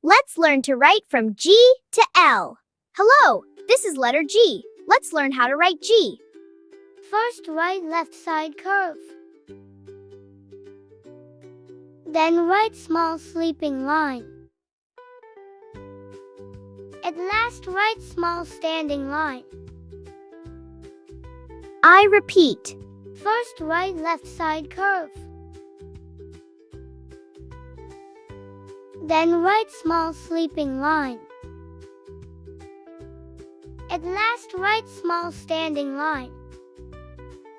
Let's learn to write from G to L. Hello, this is letter G. Let's learn how to write G. First write left side curve. Then write small sleeping line. At last write small standing line. I repeat. First write left side curve. Then write small sleeping line. At last write small standing line.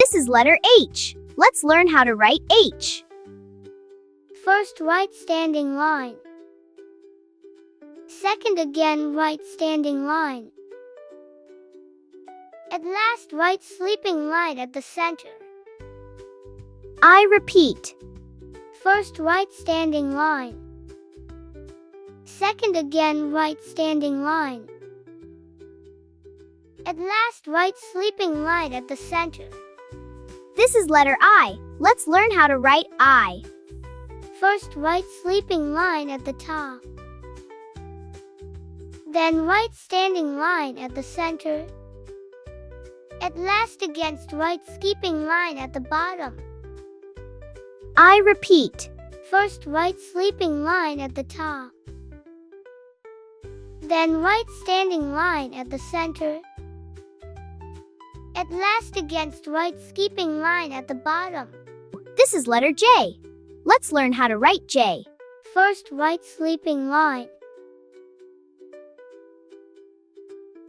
This is letter H. Let's learn how to write H. First write standing line. Second again write standing line. At last write sleeping line at the center. I repeat. First write standing line. Second again write standing line. At last write sleeping line at the center. This is letter I. Let's learn how to write I. First write sleeping line at the top. Then write standing line at the center. At last again write sleeping line at the bottom. I repeat. First write sleeping line at the top. Then write standing line at the center. At last again write sleeping line at the bottom. This is letter J. Let's learn how to write J. First write sleeping line.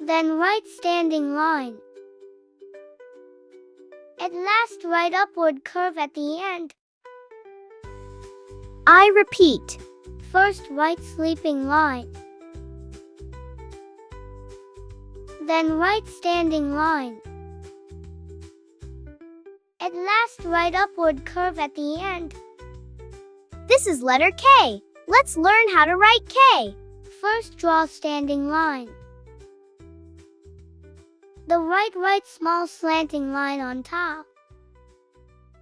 Then write standing line. At last write upward curve at the end. I repeat. First write sleeping line. Then write standing line. At last write upward curve at the end. This is letter K. Let's learn how to write K. First draw standing line. The right write small slanting line on top.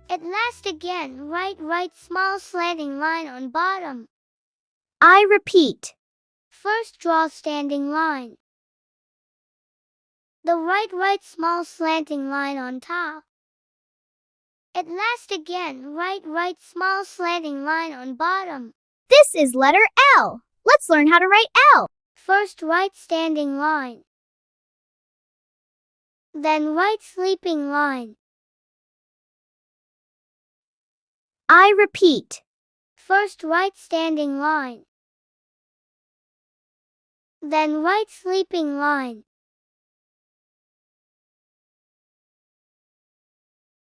At last again write small slanting line on bottom. I repeat. First draw standing line. The right write small slanting line on top. At last again write small slanting line on bottom. This is letter L. Let's learn how to write L. First write standing line. Then write sleeping line. I repeat. First write standing line. Then write sleeping line.